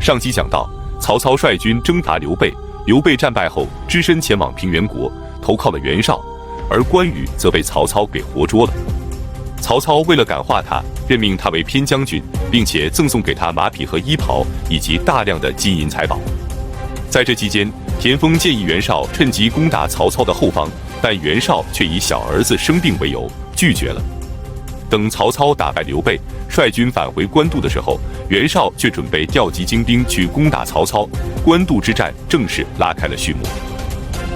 上集讲到，曹操率军征伐刘备，刘备战败后只身前往平原国，投靠了袁绍，而关羽则被曹操给活捉了。曹操为了感化他，任命他为偏将军，并且赠送给他马匹和衣袍，以及大量的金银财宝。在这期间，田丰建议袁绍趁机攻打曹操的后方，但袁绍却以小儿子生病为由拒绝了。等曹操打败刘备，率军返回官渡的时候，袁绍却准备调集精兵去攻打曹操，官渡之战正式拉开了序幕。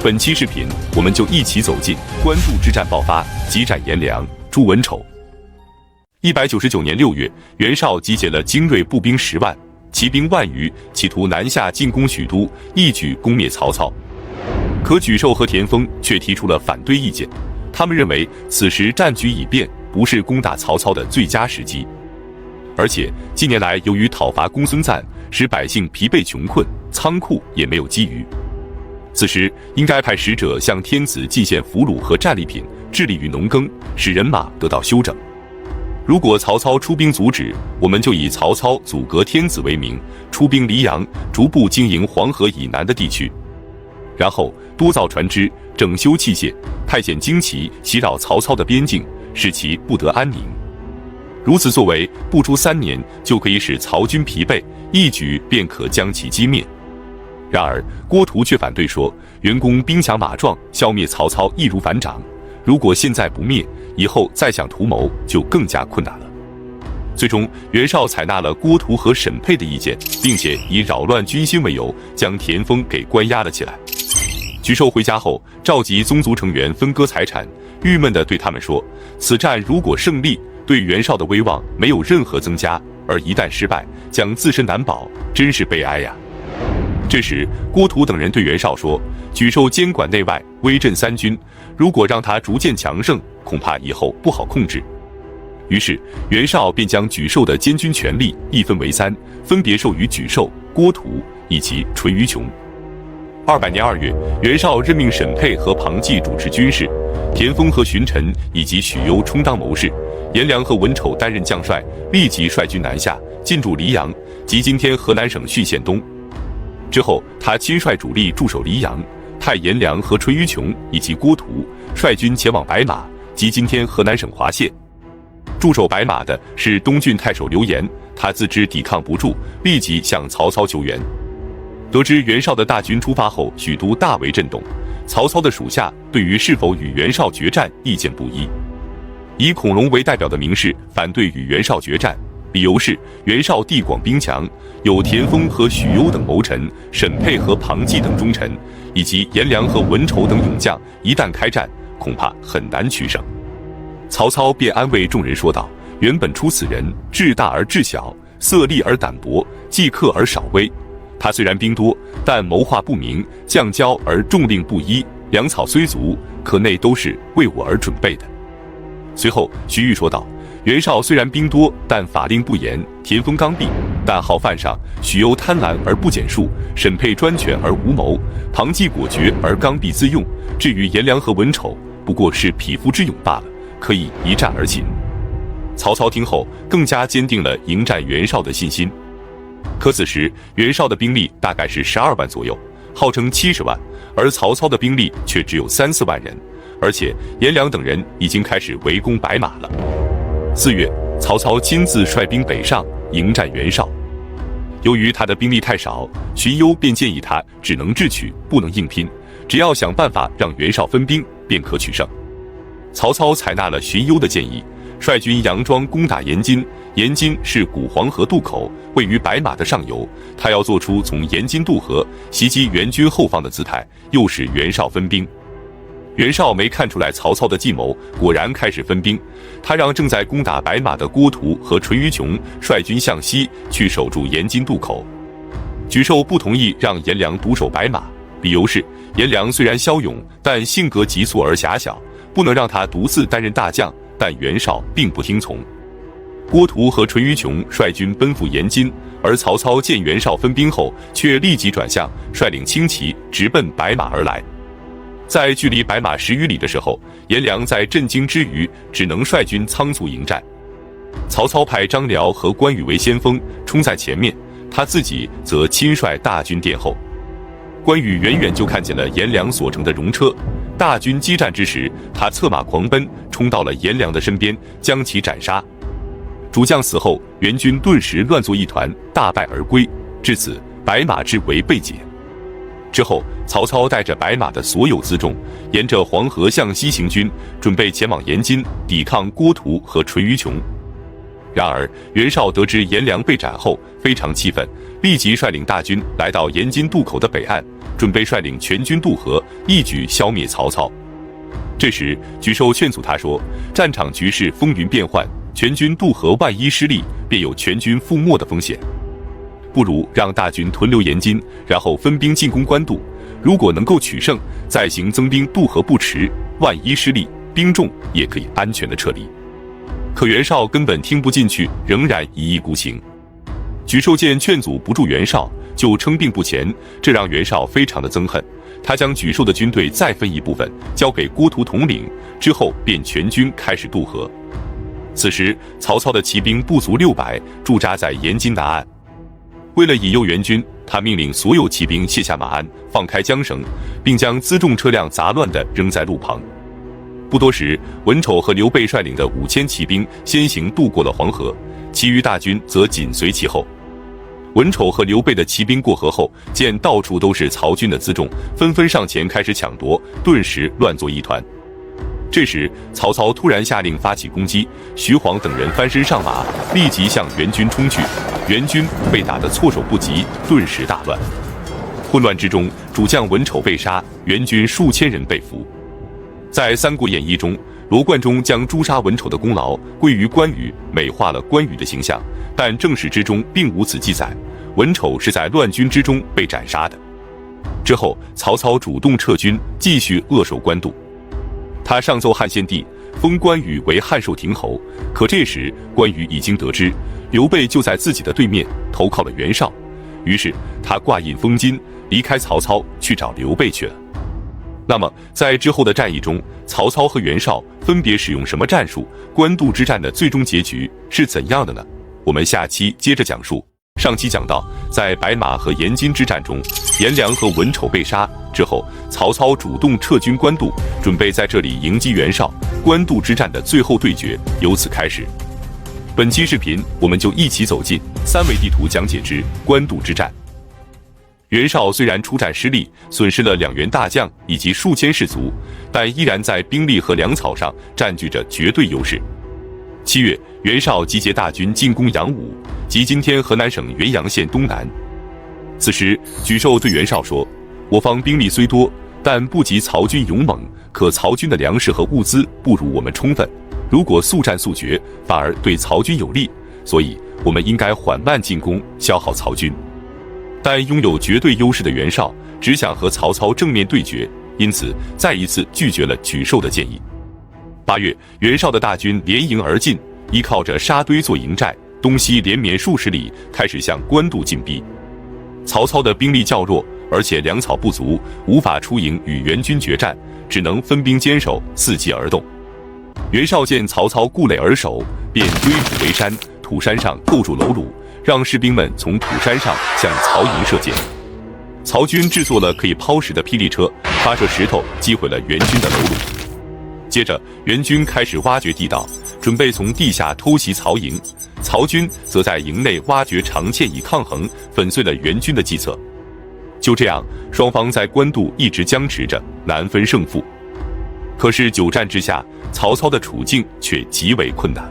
本期视频，我们就一起走进官渡之战爆发，激战颜良、诛文丑。199年6月，袁绍集结了精锐步兵10万，骑兵万余，企图南下进攻许都，一举攻灭曹操。可沮授和田丰却提出了反对意见，他们认为此时战局已变，不是攻打曹操的最佳时机。而且近年来由于讨伐公孙瓒，使百姓疲惫穷困，仓库也没有积余。此时应该派使者向天子进献俘虏和战利品，致力于农耕，使人马得到休整。如果曹操出兵阻止，我们就以曹操阻隔天子为名，出兵黎阳，逐步经营黄河以南的地区，然后多造船只，整修器械，派遣旌旗袭扰曹操的边境，使其不得安宁。如此作为，不出3年就可以使曹军疲惫，一举便可将其击灭。然而郭图却反对说，袁公兵强马壮，消灭曹操易如反掌，如果现在不灭，以后再想图谋就更加困难了。最终袁绍采纳了郭图和沈佩的意见，并且以扰乱军心为由，将田丰给关押了起来。沮授回家后，召集宗族成员分割财产，郁闷地对他们说，此战如果胜利，对袁绍的威望没有任何增加，而一旦失败，将自身难保，真是悲哀呀。这时郭图等人对袁绍说，沮授监管内外，威震3军，如果让他逐渐强盛，恐怕以后不好控制。于是袁绍便将沮授的监军权力一分为3，分别授予沮授、郭图以及淳于琼。200年2月，袁绍任命沈佩和庞纪主持军事，田丰和荀臣以及许攸充当谋士，颜良和文丑担任将帅，立即率军南下，进驻黎阳，即今天河南省浚县东。之后他亲率主力驻守黎阳，派颜良和淳于琼以及郭图率军前往白马，即今天河南省滑县。驻守白马的是东郡太守刘延，他自知抵抗不住，立即向曹操求援。得知袁绍的大军出发后，许都大为震动，曹操的属下对于是否与袁绍决战意见不一。以孔融为代表的名士反对与袁绍决战，理由是袁绍地广兵强，有田丰和许攸等谋臣，沈佩和庞纪等忠臣，以及颜良和文丑等勇将，一旦开战，恐怕很难取胜。曹操便安慰众人说道，原本出此人，志大而志小，色厉而胆薄，计克而少威。他虽然兵多，但谋划不明，将骄而众令不一，粮草虽足，可内都是为我而准备的。随后徐彧说道，袁绍虽然兵多，但法令不严，田丰刚愎，但好犯上，许攸贪婪而不简述，沈佩专权而无谋，庞纪果决而刚愎自用，至于颜良和文丑，不过是匹夫之勇罢了，可以一战而擒。曹操听后更加坚定了迎战袁绍的信心。可此时袁绍的兵力大概是12万左右，号称70万，而曹操的兵力却只有3-4万人，而且颜良等人已经开始围攻白马了。4月，曹操亲自率兵北上迎战袁绍。由于他的兵力太少，荀攸便建议他只能智取，不能硬拼，只要想办法让袁绍分兵，便可取胜。曹操采纳了荀攸的建议，率军佯装攻打延津。延津是古黄河渡口，位于白马的上游，他要做出从延津渡河袭击袁军后方的姿态，诱使袁绍分兵。袁绍没看出来曹操的计谋，果然开始分兵。他让正在攻打白马的郭图和淳于琼率军向西去守住延津渡口。沮授不同意让颜良独守白马，理由是颜良虽然骁勇，但性格急促而狭小，不能让他独自担任大将，但袁绍并不听从。郭图和淳于琼率军奔赴延津，而曹操见袁绍分兵后，却立即转向，率领轻骑直奔白马而来。在距离白马10余里的时候，颜良在震惊之余，只能率军仓促迎战。曹操派张辽和关羽为先锋，冲在前面，他自己则亲率大军殿后。关羽远远就看见了颜良所乘的戎车，大军激战之时，他策马狂奔，冲到了颜良的身边，将其斩杀。主将死后，援军顿时乱作一团，大败而归。至此，白马之围被解。之后，曹操带着白马的所有辎重，沿着黄河向西行军，准备前往延津抵抗郭图和淳于琼。然而，袁绍得知颜良被斩后，非常气愤，立即率领大军来到延津渡口的北岸，准备率领全军渡河，一举消灭曹操。这时，沮授劝阻他说：“战场局势风云变幻，全军渡河万一失利，便有全军覆没的风险。不如让大军屯留延津，然后分兵进攻官渡。如果能够取胜，再行增兵渡河不迟。万一失利，兵众也可以安全的撤离。”可袁绍根本听不进去，仍然一意孤行。沮授见劝阻不住袁绍，就称病不前，这让袁绍非常的憎恨。他将沮授的军队再分一部分交给郭图统领，之后便全军开始渡河。此时，曹操的骑兵不足600，驻扎在延津南岸。为了引诱援军，他命令所有骑兵卸下马鞍，放开缰绳，并将辎重车辆杂乱地扔在路旁。不多时，文丑和刘备率领的5000骑兵先行渡过了黄河，其余大军则紧随其后。文丑和刘备的骑兵过河后，见到处都是曹军的辎重，纷纷上前开始抢夺，顿时乱作一团。这时，曹操突然下令发起攻击，徐晃等人翻身上马，立即向援军冲去。援军被打得措手不及，顿时大乱。混乱之中，主将文丑被杀，援军数千人被俘。在《三国演义》中，罗贯中将诛杀文丑的功劳归于关羽，美化了关羽的形象，但正史之中并无此记载。文丑是在乱军之中被斩杀的。之后，曹操主动撤军，继续扼守官渡。他上奏汉献帝，封关羽为汉寿亭侯。可这时，关羽已经得知刘备就在自己的对面，投靠了袁绍，于是他挂印封金，离开曹操去找刘备去了。那么，在之后的战役中，曹操和袁绍分别使用什么战术？官渡之战的最终结局是怎样的呢？我们下期接着讲述。上期讲到，在白马和延津之战中，颜良和文丑被杀之后，曹操主动撤军官渡，准备在这里迎击袁绍。官渡之战的最后对决由此开始。本期视频，我们就一起走进3维地图讲解之官渡之战。袁绍虽然出战失利，损失了2员大将以及数千士卒，但依然在兵力和粮草上占据着绝对优势。7月，袁绍集结大军进攻杨武，即今天河南省原阳县东南。此时，沮授对袁绍说：“我方兵力虽多，但不及曹军勇猛，可曹军的粮食和物资不如我们充分。如果速战速决，反而对曹军有利，所以我们应该缓慢进攻，消耗曹军。”但拥有绝对优势的袁绍只想和曹操正面对决，因此再一次拒绝了沮授的建议。8月，袁绍的大军连营而进，依靠着沙堆做营寨，东西连绵数十里，开始向官渡进逼。曹操的兵力较弱，而且粮草不足，无法出营与援军决战，只能分兵坚守，伺机而动。袁绍见曹操固垒而守，便堆土围山，土山上构筑楼橹，让士兵们从土山上向曹营射箭。曹军制作了可以抛石的霹雳车，发射石头击毁了援军的楼橹。接着，援军开始挖掘地道，准备从地下偷袭曹营。曹军则在营内挖掘长堑以抗衡，粉碎了援军的计策。就这样，双方在官渡一直僵持着，难分胜负。可是久战之下，曹操的处境却极为困难。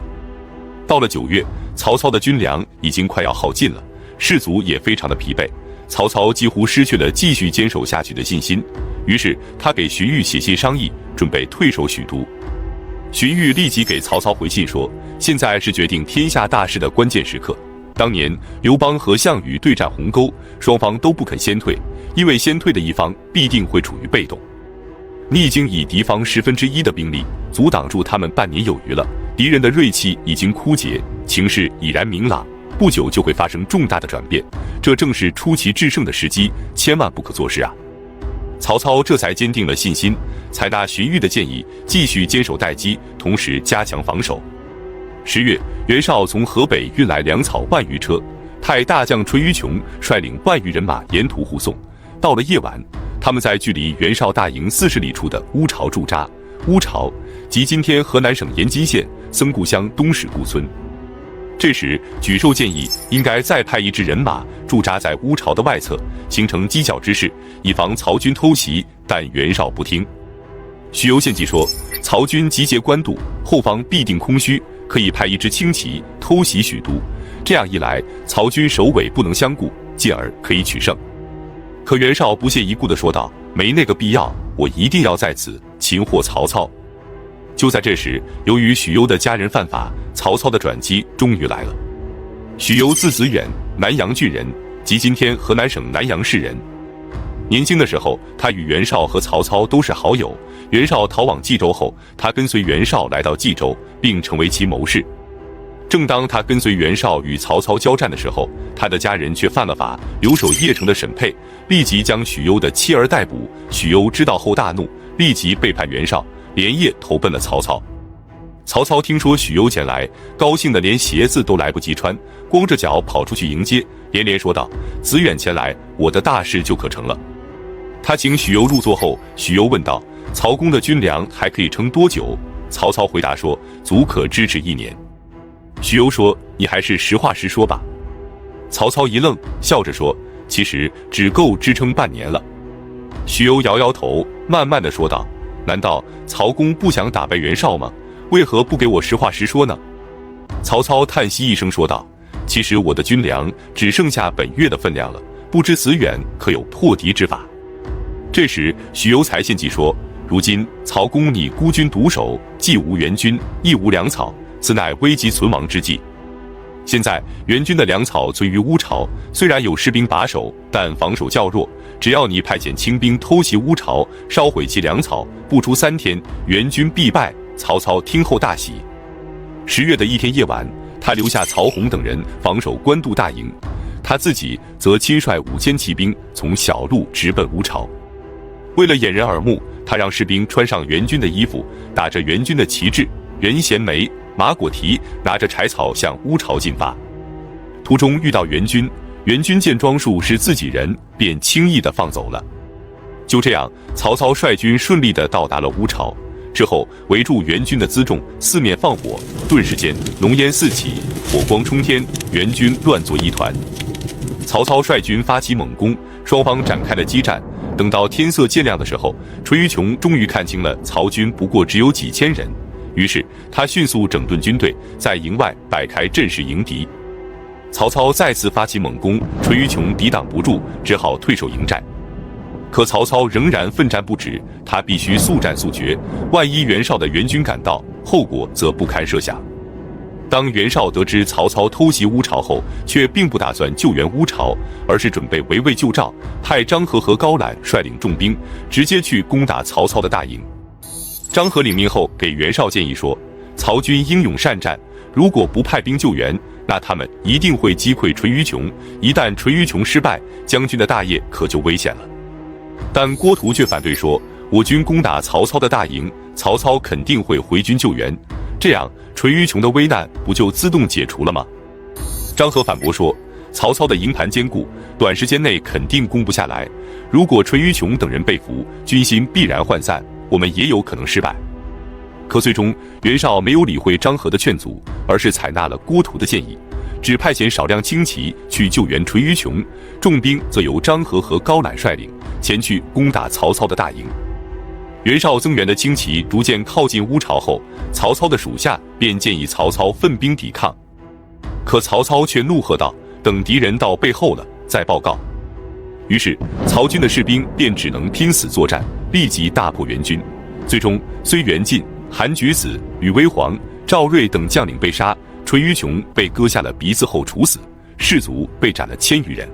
到了9月，曹操的军粮已经快要耗尽了，士卒也非常的疲惫，曹操几乎失去了继续坚守下去的信心。于是他给荀彧写信商议，准备退守许都。荀彧立即给曹操回信说，现在是决定天下大事的关键时刻。当年刘邦和项羽对战鸿沟，双方都不肯先退，因为先退的一方必定会处于被动。你已经以敌方1/10的兵力阻挡住他们半年有余了，敌人的锐气已经枯竭，情势已然明朗，不久就会发生重大的转变，这正是出奇制胜的时机，千万不可坐视啊！曹操这才坚定了信心，采纳荀彧的建议，继续坚守待机，同时加强防守。10月，袁绍从河北运来粮草10000余车，派大将淳于琼率领万余人马沿途护送。到了夜晚，他们在距离袁绍大营40里处的乌巢驻扎。乌巢即今天河南省延津县僧固乡东史固村。这时，沮授建议应该再派一支人马驻扎在乌巢的外侧，形成犄角之势，以防曹军偷袭。但袁绍不听。许攸献计说，曹军集结官渡，后方必定空虚，可以派一支轻骑偷袭许都。这样一来，曹军首尾不能相顾，进而可以取胜。可袁绍不屑一顾地说道：“没那个必要，我一定要在此擒获曹操。”就在这时，由于许攸的家人犯法，曹操的转机终于来了。许攸字子远，南阳郡人，即今天河南省南阳市人。年轻的时候，他与袁绍和曹操都是好友。袁绍逃往冀州后，他跟随袁绍来到冀州，并成为其谋士。正当他跟随袁绍与曹操交战的时候，他的家人却犯了法，留守邺城的沈佩立即将许攸的妻儿逮捕。许攸知道后大怒，立即背叛袁绍，连夜投奔了曹操。曹操听说许攸前来，高兴的连鞋子都来不及穿，光着脚跑出去迎接，连连说道：“子远前来，我的大事就可成了。”他请许攸入座后，许攸问道：“曹公的军粮还可以撑多久？”曹操回答说：“足可支持1年。”许攸说：“你还是实话实说吧。”曹操一愣，笑着说：“其实只够支撑半年了。”许攸摇摇头，慢慢地说道：“难道曹公不想打败袁绍吗？为何不给我实话实说呢？”曹操叹息一声说道：“其实我的军粮只剩下本月的分量了，不知子远可有破敌之法？”这时许攸才献计说：“如今曹公你孤军独守，既无援军，亦无粮草，此乃危急存亡之际。现在援军的粮草存于乌巢，虽然有士兵把守，但防守较弱。只要你派遣轻兵偷袭乌巢，烧毁其粮草，不出3天，援军必败。”曹操听后大喜。10月的一天夜晚，他留下曹洪等人防守官渡大营，他自己则亲率5000骑兵从小路直奔乌巢。为了掩人耳目，他让士兵穿上援军的衣服，打着援军的旗帜，任贤枚、马果提拿着柴草向乌巢进发。途中遇到援军，援军见装束是自己人，便轻易地放走了。就这样，曹操率军顺利地到达了乌巢。之后围住援军的辎重，四面放火，顿时间浓烟四起，火光冲天，援军乱作一团。曹操率军发起猛攻，双方展开了激战。等到天色渐亮的时候，淳于琼终于看清了曹军不过只有几千人，于是他迅速整顿军队，在营外摆开阵势迎敌。曹操再次发起猛攻，淳于琼抵挡不住，只好退守营寨。可曹操仍然奋战不止，他必须速战速决，万一袁绍的援军赶到，后果则不堪设想。当袁绍得知曹操偷袭乌巢后，却并不打算救援乌巢，而是准备围魏救赵，派张合和高览率领重兵直接去攻打曹操的大营。张合领命后给袁绍建议说，曹军英勇善战，如果不派兵救援，那他们一定会击溃淳于琼，一旦淳于琼失败，将军的大业可就危险了。但郭图却反对说，我军攻打曹操的大营，曹操肯定会回军救援，这样淳于琼的危难不就自动解除了吗？张合反驳说，曹操的营盘坚固，短时间内肯定攻不下来，如果淳于琼等人被俘，军心必然涣散，我们也有可能失败。可最终袁绍没有理会张合的劝阻，而是采纳了郭图的建议，只派遣少量轻骑去救援淳于琼，重兵则由张合和高览率领前去攻打曹操的大营。袁绍增援的轻骑逐渐靠近乌巢后，曹操的属下便建议曹操奋兵抵抗，可曹操却怒喝道，等敌人到背后了再报告。于是曹军的士兵便只能拼死作战，立即大破援军。最终虽袁进、韩举子、吕威煌、赵睿等将领被杀，淳于琼被割下了鼻子后处死，士卒被斩了1000余人。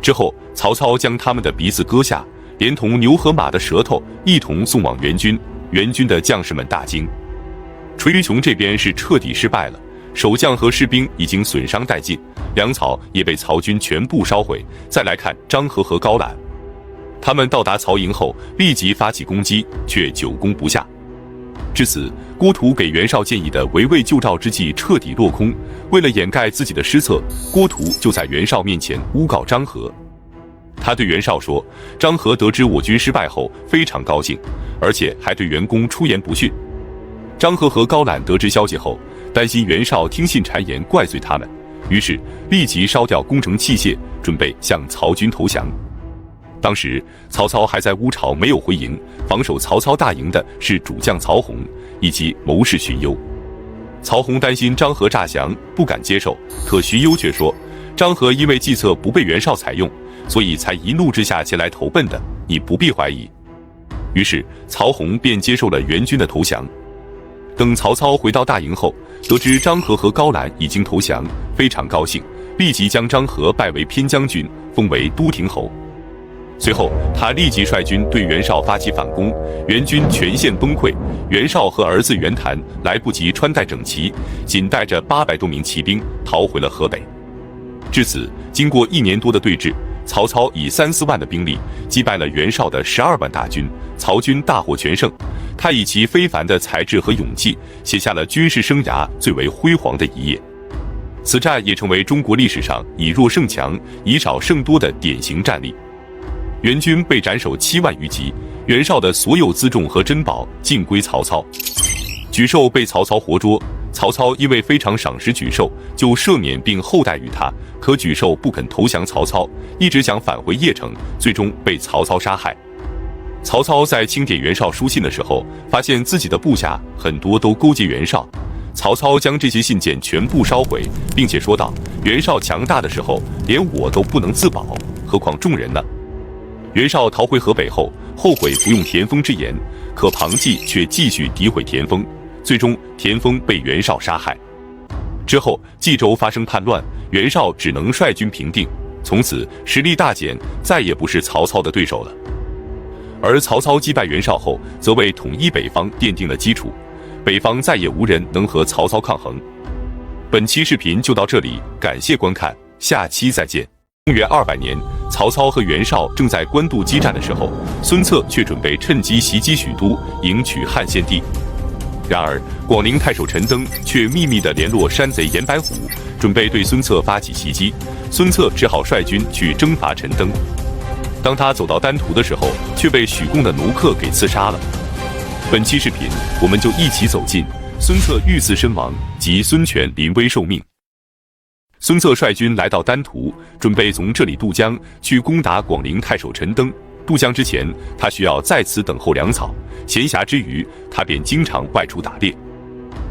之后曹操将他们的鼻子割下，连同牛和马的舌头一同送往援军，援军的将士们大惊。淳于琼这边是彻底失败了，守将和士兵已经损伤殆尽，粮草也被曹军全部烧毁。再来看张合和高览，他们到达曹营后立即发起攻击，却久攻不下。至此，郭图给袁绍建议的围魏救赵之计彻底落空。为了掩盖自己的失策，郭图就在袁绍面前诬告张合。他对袁绍说，张合得知我军失败后非常高兴，而且还对袁公出言不逊。张合和高览得知消息后，担心袁绍听信谗言怪罪他们，于是立即烧掉攻城器械，准备向曹军投降。当时曹操还在乌巢没有回营，防守曹操大营的是主将曹洪以及谋士荀攸。曹洪担心张合诈降，不敢接受，可荀攸却说，张合因为计策不被袁绍采用，所以才一怒之下前来投奔的，你不必怀疑。于是曹洪便接受了袁军的投降。等曹操回到大营后，得知张合和高览已经投降，非常高兴，立即将张合拜为偏将军，封为都亭侯。随后，他立即率军对袁绍发起反攻，袁军全线崩溃。袁绍和儿子袁谭来不及穿戴整齐，仅带着800多名骑兵逃回了河北。至此，经过1年多的对峙，曹操以3、4万的兵力击败了袁绍的12万大军，曹军大获全胜。他以其非凡的才智和勇气，写下了军事生涯最为辉煌的一页。此战也成为中国历史上以弱胜强、以少胜多的典型战例。袁军被斩首7万余级，袁绍的所有辎重和珍宝尽归曹操。沮授被曹操活捉，曹操因为非常赏识沮授，就赦免并厚待于他。可沮授不肯投降曹操，一直想返回邺城，最终被曹操杀害。曹操在清点袁绍书信的时候，发现自己的部下很多都勾结袁绍。曹操将这些信件全部烧毁，并且说道：“袁绍强大的时候，连我都不能自保，何况众人呢？”袁绍逃回河北后，后悔不用田丰之言，可庞纪却继续诋毁田丰，最终田丰被袁绍杀害。之后，冀州发生叛乱，袁绍只能率军平定，从此实力大减，再也不是曹操的对手了。而曹操击败袁绍后，则为统一北方奠定了基础，北方再也无人能和曹操抗衡。本期视频就到这里，感谢观看，下期再见。公元200年，曹操和袁绍正在官渡激战的时候，孙策却准备趁机袭击许都，迎取汉献帝。然而，广陵太守陈登却秘密地联络山贼严白虎，准备对孙策发起袭击。孙策只好率军去征伐陈登。当他走到丹徒的时候，却被许贡的奴客给刺杀了。本期视频，我们就一起走进孙策遇刺身亡及孙权临危受命。孙策率军来到丹徒，准备从这里渡江去攻打广陵太守陈登。渡江之前，他需要在此等候粮草。闲暇之余，他便经常外出打猎。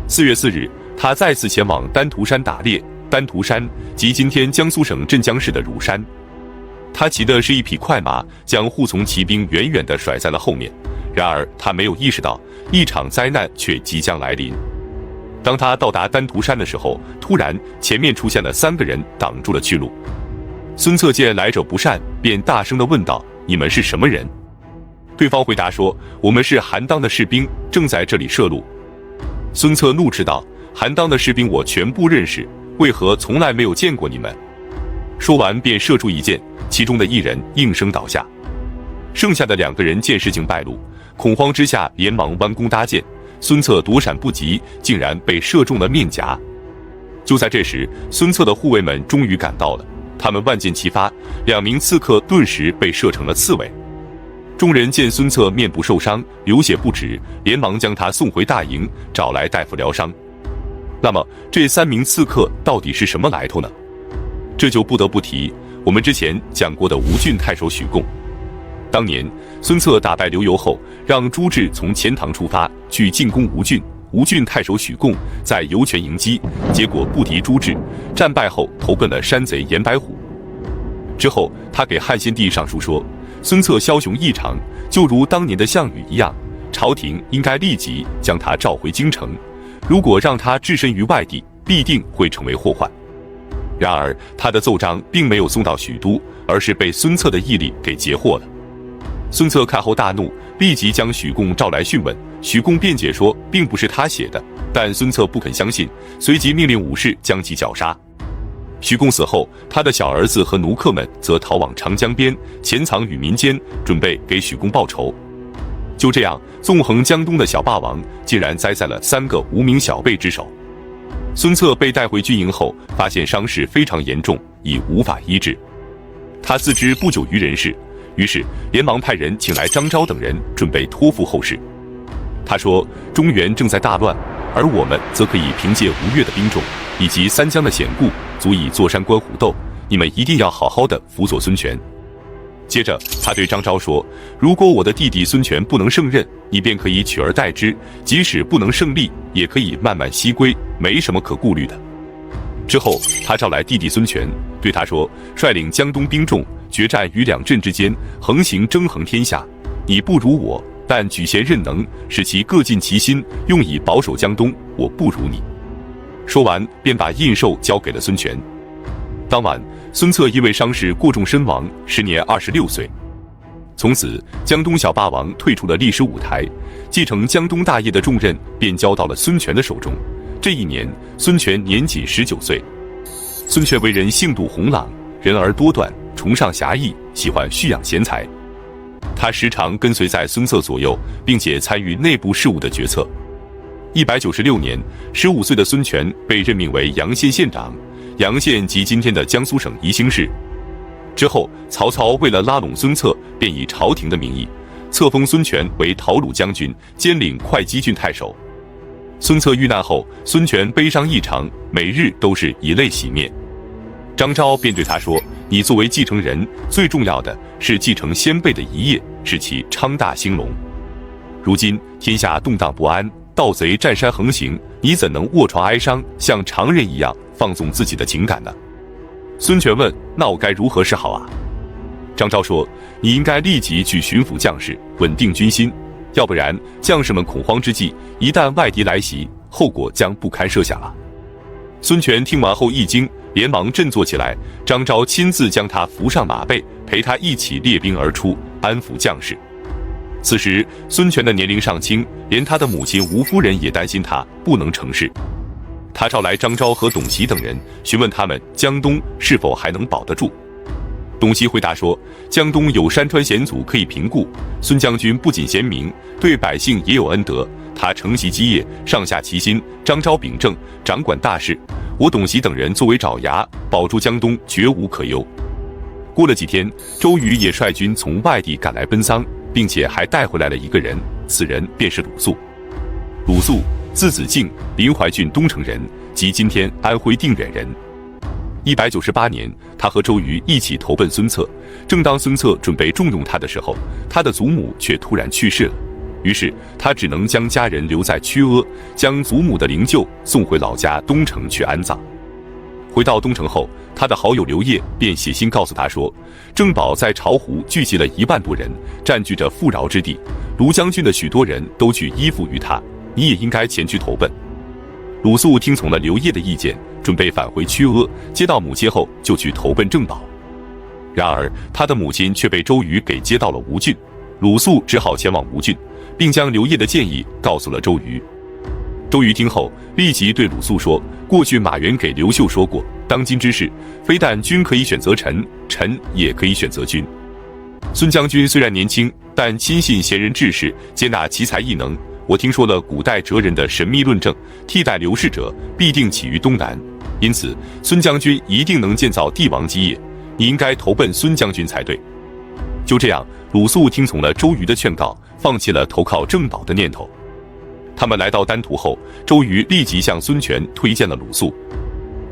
4月4日，他再次前往丹徒山打猎。丹徒山即今天江苏省镇江市的乳山。他骑的是一匹快马，将护从骑兵远远地甩在了后面。然而他没有意识到，一场灾难却即将来临。当他到达丹徒山的时候，突然前面出现了3个人挡住了去路。孙策见来者不善，便大声地问道：“你们是什么人？”对方回答说：“我们是韩当的士兵，正在这里设路。”孙策怒斥道：“韩当的士兵我全部认识，为何从来没有见过你们？”说完便射出一箭，其中的1人应声倒下。剩下的2个人见事情败露，恐慌之下连忙弯弓搭箭。孙策躲闪不及，竟然被射中了面颊。就在这时，孙策的护卫们终于赶到了，他们万箭齐发，2名刺客顿时被射成了刺猬。众人见孙策面部受伤，流血不止，连忙将他送回大营，找来大夫疗伤。那么这3名刺客到底是什么来头呢？这就不得不提我们之前讲过的吴郡太守许贡。当年孙策打败刘繇后，让朱质从钱塘出发去进攻吴郡。吴郡太守许贡在游泉迎击，结果不敌朱质，战败后投奔了山贼严白虎。之后他给汉献帝上书说，孙策枭雄异常，就如当年的项羽一样，朝廷应该立即将他召回京城，如果让他置身于外地，必定会成为祸患。然而他的奏章并没有送到许都，而是被孙策的毅力给截获了。孙策看后大怒，立即将许贡召来讯问。许贡辩解说并不是他写的，但孙策不肯相信，随即命令武士将其绞杀。许贡死后，他的小儿子和奴客们则逃往长江边，潜藏于民间，准备给许贡报仇。就这样，纵横江东的小霸王竟然栽在了3个无名小辈之手。孙策被带回军营后，发现伤势非常严重，已无法医治。他自知不久于人世，于是连忙派人请来张昭等人，准备托付后事。他说：“中原正在大乱，而我们则可以凭借吴越的兵众以及三江的险固，足以坐山观虎斗。你们一定要好好的辅佐孙权。”接着，他对张昭说：“如果我的弟弟孙权不能胜任，你便可以取而代之；即使不能胜利，也可以慢慢西归，没什么可顾虑的。”之后，他召来弟弟孙权，对他说：“率领江东兵众，决战于2镇之间，横行争衡天下。你不如我，但举贤任能，使其各尽其心，用以保守江东。我不如你。”说完，便把印绶交给了孙权。当晚，孙策因为伤势过重身亡，时年26岁。从此，江东小霸王退出了历史舞台，继承江东大业的重任便交到了孙权的手中。这一年，孙权年仅19岁。孙权为人性度宏朗，人而多断，崇尚侠义，喜欢蓄养贤才。他时常跟随在孙策左右，并且参与内部事务的决策。196年，15岁的孙权被任命为阳县县长。阳县即今天的江苏省宜兴市。之后，曹操为了拉拢孙策，便以朝廷的名义册封孙权为讨虏将军，兼领会稽郡太守。孙策遇难后，孙权悲伤异常，每日都是以泪洗面。张昭便对他说：“你作为继承人，最重要的是继承先辈的遗业，使其昌大兴隆。如今天下动荡不安，盗贼占山横行，你怎能卧床哀伤，像常人一样放纵自己的情感呢？”孙权问：“那我该如何是好啊？”张昭说：“你应该立即去巡抚将士，稳定军心，要不然将士们恐慌之际，一旦外敌来袭，后果将不堪设想啊。”孙权听完后一惊，连忙振作起来。张昭亲自将他扶上马背，陪他一起列兵而出，安抚将士。此时，孙权的年龄尚轻，连他的母亲吴夫人也担心他不能成事。他召来张昭和董袭等人，询问他们江东是否还能保得住。董袭回答说：“江东有山川险阻可以平固，孙将军不仅贤明，对百姓也有恩德。他承袭基业，上下齐心，张昭秉政，掌管大事。我董袭等人作为爪牙，保住江东，绝无可忧。”过了几天，周瑜也率军从外地赶来奔丧，并且还带回来了一个人，此人便是鲁肃。鲁肃字子敬，临淮郡东城人，即今天安徽定远人。198年，他和周瑜一起投奔孙策。正当孙策准备重用他的时候，他的祖母却突然去世了。于是他只能将家人留在曲阿，将祖母的灵柩送回老家东城去安葬。回到东城后，他的好友刘烨便写信告诉他说，郑宝在巢湖聚集了1万多人，占据着富饶之地，卢将军的许多人都去依附于他，你也应该前去投奔。鲁肃听从了刘烨的意见，准备返回曲阿，接到母亲后就去投奔郑宝。然而他的母亲却被周瑜给接到了吴郡，鲁肃只好前往吴郡，并将刘烨的建议告诉了周瑜。周瑜听后，立即对鲁肃说，过去马援给刘秀说过，当今之事，非但君可以选择臣，臣也可以选择君。孙将军虽然年轻，但亲信贤人志士，接纳奇才异能。我听说了古代哲人的神秘论证，替代刘氏者必定起于东南，因此孙将军一定能建造帝王基业，你应该投奔孙将军才对。就这样，鲁肃听从了周瑜的劝告，放弃了投靠郑宝的念头。他们来到丹徒后，周瑜立即向孙权推荐了鲁肃。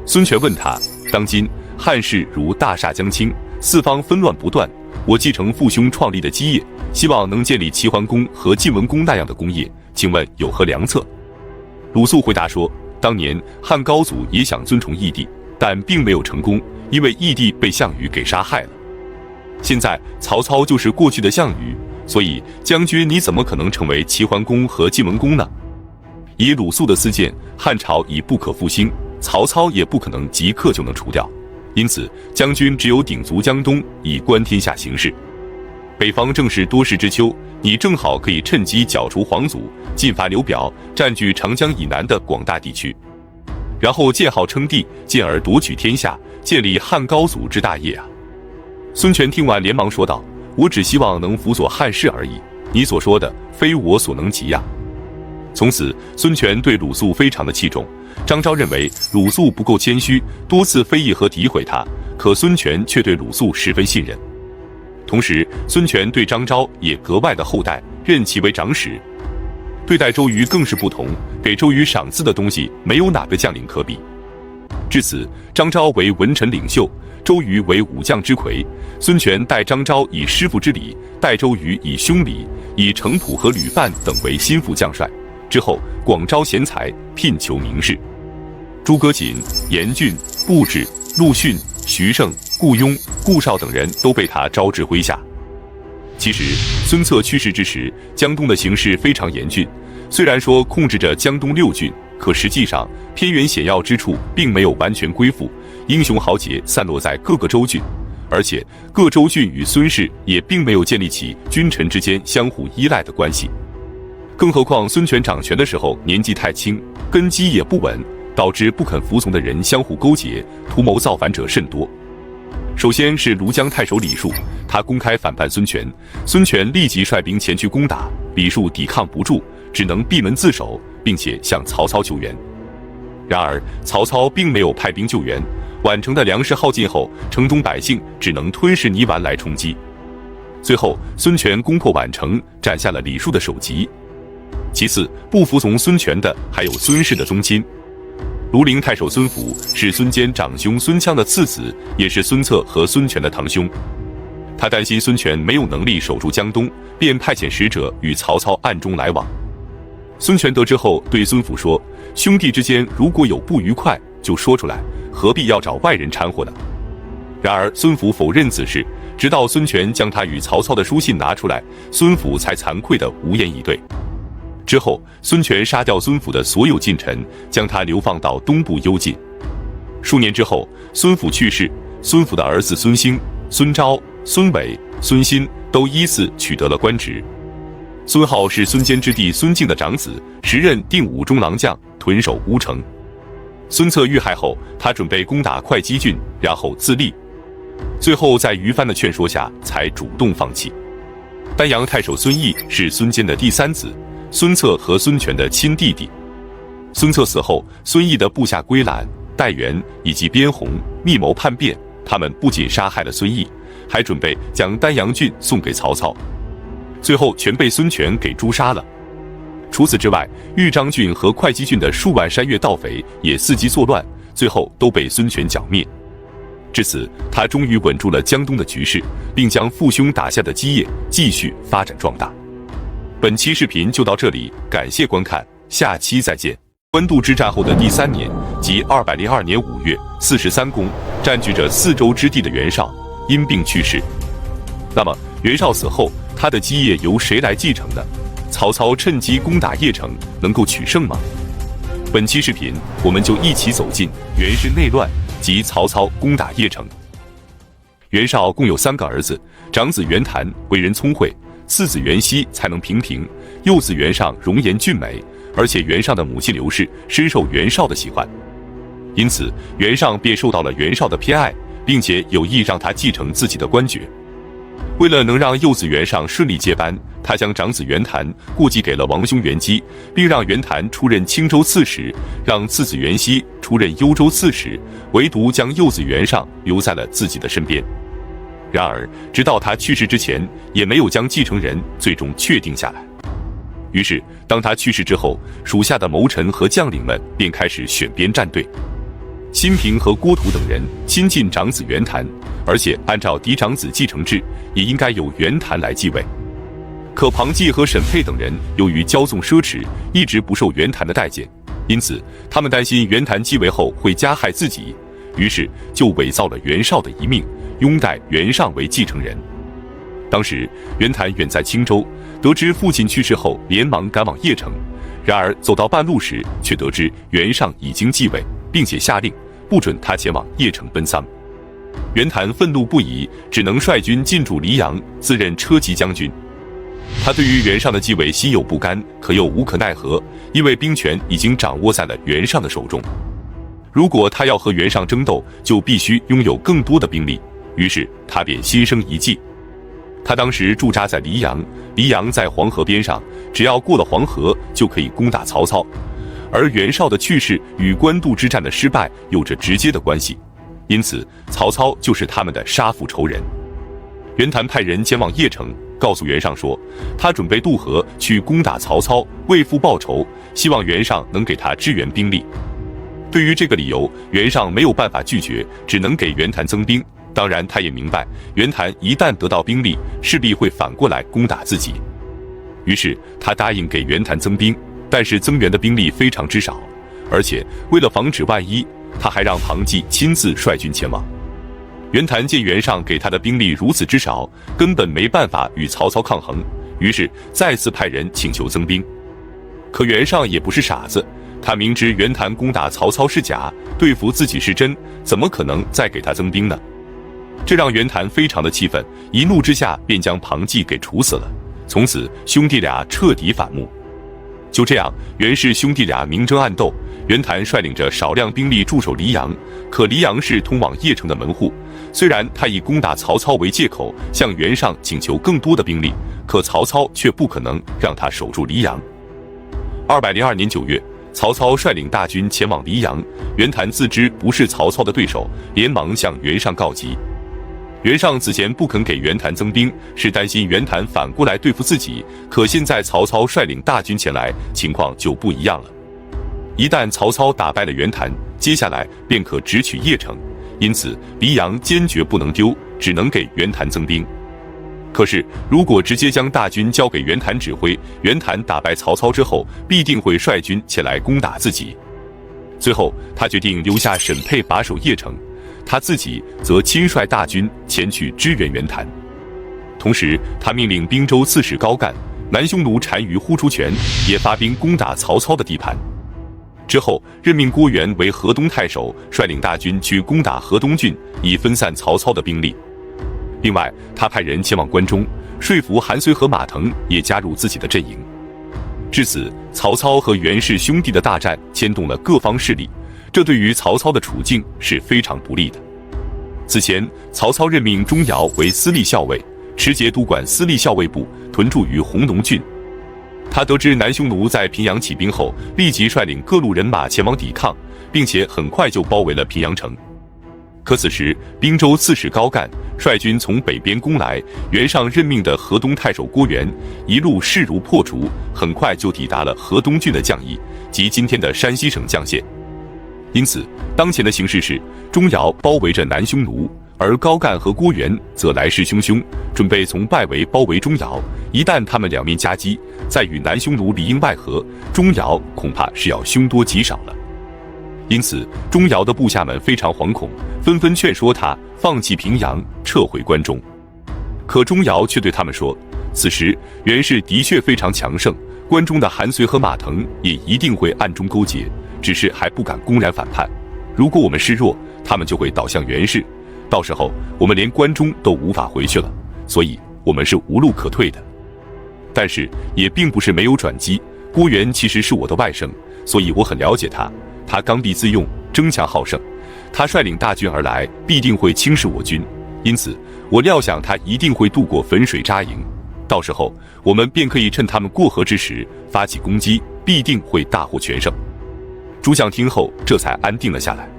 孙权问他，当今汉室如大厦将倾，四方纷乱不断，我继承父兄创立的基业，希望能建立齐桓公和晋文公那样的功业，请问有何良策？鲁肃回答说，当年汉高祖也想尊崇义帝，但并没有成功，因为义帝被项羽给杀害了。现在曹操就是过去的项羽，所以将军你怎么可能成为齐桓公和晋文公呢？以鲁肃的私见，汉朝已不可复兴，曹操也不可能即刻就能除掉，因此将军只有鼎足江东，以观天下形势。北方正是多事之秋，你正好可以趁机剿除黄祖，进伐刘表，占据长江以南的广大地区，然后建号称帝，进而夺取天下，建立汉高祖之大业啊！孙权听完连忙说道，我只希望能辅佐汉室而已，你所说的非我所能及呀。从此，孙权对鲁肃非常的器重。张昭认为鲁肃不够谦虚，多次非议和诋毁他，可孙权却对鲁肃十分信任。同时，孙权对张昭也格外的厚待，任其为长史。对待周瑜更是不同，给周瑜赏赐的东西没有哪个将领可比。至此，张昭为文臣领袖，周瑜为武将之魁。孙权待张昭以师父之礼，待周瑜以兄礼，以程普和吕范等为心腹将帅。之后，广招贤才，聘求名士，诸葛瑾、严峻、布置、陆逊、徐盛、顾雍、顾绍等人都被他招至麾下。其实，孙策去世之时，江东的形势非常严峻。虽然说控制着江东6郡，可实际上偏远险要之处并没有完全归附，英雄豪杰散落在各个州郡，而且各州郡与孙氏也并没有建立起君臣之间相互依赖的关系。更何况孙权掌权的时候年纪太轻，根基也不稳，导致不肯服从的人相互勾结，图谋造反者甚多。首先是庐江太守李树，他公开反叛孙权，孙权立即率兵前去攻打，李树抵抗不住，只能闭门自守，并且向曹操求援。然而曹操并没有派兵救援，宛城的粮食耗尽后，城中百姓只能吞噬泥丸来充饥。最后孙权攻破宛城，斩下了李树的首级。其次，不服从孙权的还有孙氏的宗亲。庐陵太守孙福是孙坚长兄孙羌的次子，也是孙策和孙权的堂兄。他担心孙权没有能力守住江东，便派遣使者与曹操暗中来往。孙权得知后对孙福说，兄弟之间如果有不愉快就说出来，何必要找外人掺和呢？然而孙福否认此事，直到孙权将他与曹操的书信拿出来，孙福才惭愧地无言以对。之后，孙权杀掉孙福的所有近臣，将他流放到东部幽禁。数年之后，孙福去世，孙福的儿子孙兴、孙昭、孙伟、孙欣都依次取得了官职。孙浩是孙坚之弟孙敬的长子，时任定武中郎将，屯守乌城。孙策遇害后，他准备攻打会稽郡，然后自立，最后在于帆的劝说下才主动放弃。丹阳太守孙毅是孙坚的第3子，孙策和孙权的亲弟弟。孙策死后，孙毅的部下归览、戴元以及边洪密谋叛变，他们不仅杀害了孙毅，还准备将丹阳郡送给曹操，最后全被孙权给诛杀了。除此之外，豫章郡和会稽郡的数万山岳盗匪也伺机作乱，最后都被孙权剿灭。至此，他终于稳住了江东的局势，并将父兄打下的基业继续发展壮大。本期视频就到这里，感谢观看，下期再见。官渡之战后的第3年，即202年5月43公，占据着4州之地的袁绍因病去世。那么袁绍死后，他的基业由谁来继承呢？曹操趁机攻打邺城，能够取胜吗？本期视频我们就一起走进袁氏内乱及曹操攻打邺城。袁绍共有3个儿子，长子袁谭为人聪慧，次子袁熙才能平平，幼子袁尚容颜俊美，而且袁尚的母亲刘氏深受袁绍的喜欢，因此袁尚便受到了袁绍的偏爱，并且有意让他继承自己的官爵。为了能让幼子袁尚顺利接班，他将长子袁谭过继给了王兄袁基，并让袁谭出任青州刺史，让次子袁熙出任幽州刺史，唯独将幼子袁尚留在了自己的身边。然而直到他去世之前，也没有将继承人最终确定下来。于是当他去世之后，属下的谋臣和将领们便开始选边站队。辛平和郭图等人亲近长子袁谭，而且按照嫡长子继承制，也应该由袁谭来继位。可庞纪和沈佩等人由于骄纵奢侈，一直不受袁谭的待见，因此他们担心袁谭继位后会加害自己，于是就伪造了袁绍的遗命，拥戴袁尚为继承人。当时袁谭远在青州，得知父亲去世后，连忙赶往邺城。然而走到半路时，却得知袁尚已经继位，并且下令不准他前往邺城奔丧。袁谭愤怒不已，只能率军进驻黎阳，自任车骑将军。他对于袁尚的继位心有不甘，可又无可奈何，因为兵权已经掌握在了袁尚的手中。如果他要和袁尚争斗，就必须拥有更多的兵力，于是他便心生一计。他当时驻扎在黎阳，黎阳在黄河边上，只要过了黄河就可以攻打曹操。而袁绍的去世与官渡之战的失败有着直接的关系，因此曹操就是他们的杀父仇人。袁谭派人前往邺城，告诉袁尚说，他准备渡河去攻打曹操，为父报仇，希望袁尚能给他支援兵力。对于这个理由，袁尚没有办法拒绝，只能给袁谭增兵。当然，他也明白袁谭一旦得到兵力，势必会反过来攻打自己。于是他答应给袁谭增兵，但是增援的兵力非常之少，而且为了防止万一，他还让庞纪亲自率军前往。袁谭见袁尚给他的兵力如此之少，根本没办法与曹操抗衡，于是再次派人请求增兵。可袁尚也不是傻子，他明知袁谭攻打曹操是假，对付自己是真，怎么可能再给他增兵呢？这让袁谭非常的气愤，一怒之下便将庞纪给处死了。从此兄弟俩彻底反目。就这样，袁氏兄弟俩明争暗斗，袁谭率领着少量兵力驻守黎阳，可黎阳是通往邺城的门户。虽然他以攻打曹操为借口向袁尚请求更多的兵力，可曹操却不可能让他守住黎阳。202年9月，曹操率领大军前往黎阳，袁谭自知不是曹操的对手，连忙向袁尚告急。袁尚此前不肯给袁谭增兵，是担心袁谭反过来对付自己，可现在曹操率领大军前来，情况就不一样了。一旦曹操打败了袁谭，接下来便可直取邺城，因此黎阳坚决不能丢，只能给袁谭增兵。可是如果直接将大军交给袁谭指挥，袁谭打败曹操之后，必定会率军前来攻打自己。最后他决定留下沈沛把守邺城，他自己则亲率大军前去支援袁谭。同时他命令滨州刺史高干、南匈奴单于呼出权也发兵攻打曹操的地盘。之后任命郭元为河东太守，率领大军去攻打河东郡，以分散曹操的兵力。另外他派人前往关中，说服韩遂和马腾也加入自己的阵营。至此，曹操和袁氏兄弟的大战牵动了各方势力，这对于曹操的处境是非常不利的。此前曹操任命钟繇为司隶校尉，持节督管司隶校尉部，屯驻于弘农郡。他得知南匈奴在平阳起兵后，立即率领各路人马前往抵抗，并且很快就包围了平阳城。可此时滨州刺史高干率军从北边攻来，袁尚任命的河东太守郭元一路势如破竹，很快就抵达了河东郡的绛邑，即今天的山西省绛县。因此当前的形势是钟繇包围着南匈奴，而高干和郭元则来势汹汹，准备从外围包围钟繇。一旦他们两面夹击，再与南匈奴里应外合，钟繇恐怕是要凶多吉少了。因此钟繇的部下们非常惶恐，纷纷劝说他放弃平阳，撤回关中。可钟繇却对他们说，此时袁氏的确非常强盛，关中的韩遂和马腾也一定会暗中勾结，只是还不敢公然反叛。如果我们示弱，他们就会倒向袁氏，到时候我们连关中都无法回去了，所以我们是无路可退的。但是也并不是没有转机，郭元其实是我的外甥，所以我很了解他，他刚愎自用，争强好胜，他率领大军而来，必定会轻视我军，因此我料想他一定会渡过汾水扎营，到时候我们便可以趁他们过河之时发起攻击，必定会大获全胜。诸将听后这才安定了下来。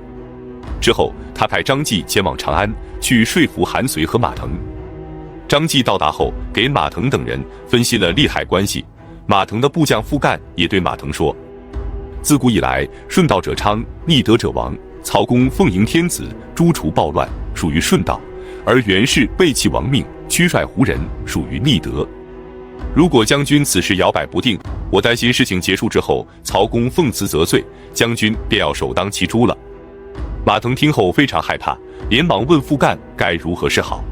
之后他派张继前往长安，去说服韩遂和马腾。张继到达后，给马腾等人分析了利害关系。马腾的部将傅干也对马腾说，自古以来，顺道者昌，逆德者亡。曹公奉迎天子，诛除暴乱，属于顺道；而袁氏背弃亡命，驱率胡人，属于逆德。如果将军此时摇摆不定，我担心事情结束之后，曹公奉辞则罪，将军便要首当其冲了。马腾听后非常害怕，连忙问傅干该如何是好。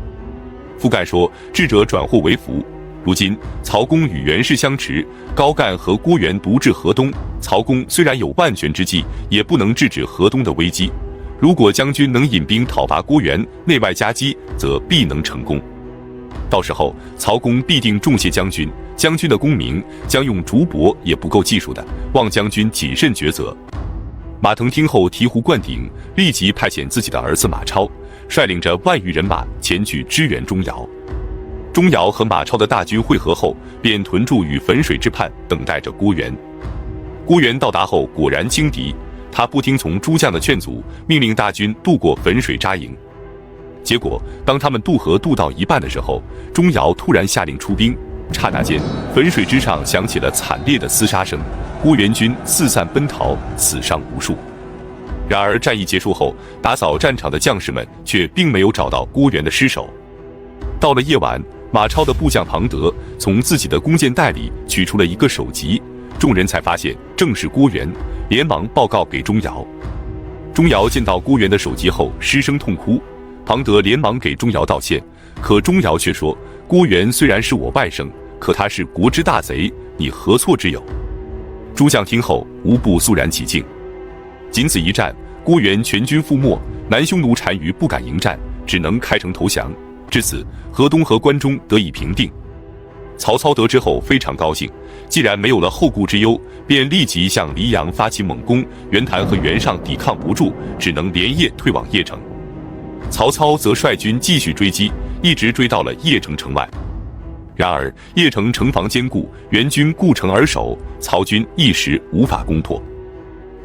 傅干说，智者转祸为福。如今曹公与袁氏相持，高干和郭元独至河东，曹公虽然有万全之计，也不能制止河东的危机。如果将军能引兵讨伐郭元，内外夹击，则必能成功。到时候曹公必定重谢将军，将军的功名将用竹帛也不够计数的，望将军谨慎抉择。马腾听后醍醐灌顶，立即派遣自己的儿子马超，率领着万余人马前去支援钟繇。钟繇和马超的大军会合后，便屯驻于汾水之畔，等待着郭援。郭援到达后，果然轻敌，他不听从诸将的劝阻，命令大军渡过汾水扎营。结果，当他们渡河渡到一半的时候，钟繇突然下令出兵，刹那间，汾水之上响起了惨烈的厮杀声，郭援军四散奔逃，死伤无数。然而战役结束后，打扫战场的将士们却并没有找到郭援的尸首。到了夜晚，马超的部将庞德从自己的弓箭袋里取出了一个首级，众人才发现正是郭援，连忙报告给钟繇。钟繇见到郭援的首级后失声痛哭，庞德连忙给钟繇道歉，可钟繇却说：“郭援虽然是我外甥，可他是国之大贼，你何错之有？”诸将听后无不肃然起敬。仅此一战，郭援全军覆没，南匈奴单于不敢迎战，只能开城投降。至此，河东和关中得以平定。曹操得知后非常高兴，既然没有了后顾之忧，便立即向黎阳发起猛攻。袁谭和袁尚抵抗不住，只能连夜退往邺城。曹操则率军继续追击，一直追到了邺城城外。然而邺城城防坚固，袁军固城而守，曹军一时无法攻破。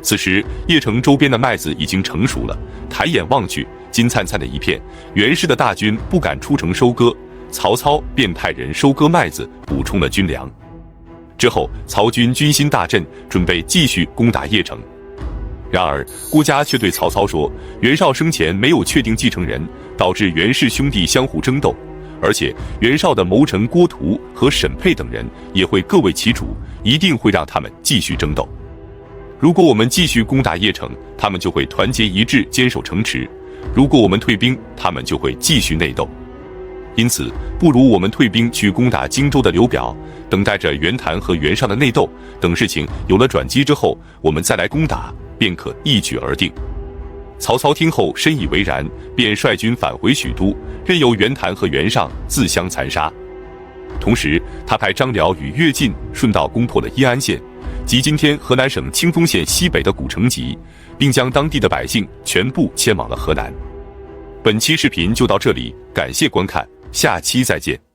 此时邺城周边的麦子已经成熟了，抬眼望去，金灿灿的一片，袁氏的大军不敢出城收割，曹操便派人收割麦子，补充了军粮。之后曹军军心大振，准备继续攻打邺城。然而郭嘉却对曹操说，袁绍生前没有确定继承人，导致袁氏兄弟相互争斗，而且袁绍的谋臣郭图和沈佩等人也会各为其主，一定会让他们继续争斗。如果我们继续攻打邺城，他们就会团结一致坚守城池；如果我们退兵，他们就会继续内斗。因此，不如我们退兵去攻打荆州的刘表，等待着袁谭和袁尚的内斗，等事情有了转机之后，我们再来攻打，便可一举而定。曹操听后深以为然，便率军返回许都，任由袁谭和袁尚自相残杀。同时，他派张辽与乐进顺道攻破了鄢安县，即今天河南省清丰县西北的古城集，并将当地的百姓全部迁往了河南。本期视频就到这里，感谢观看，下期再见。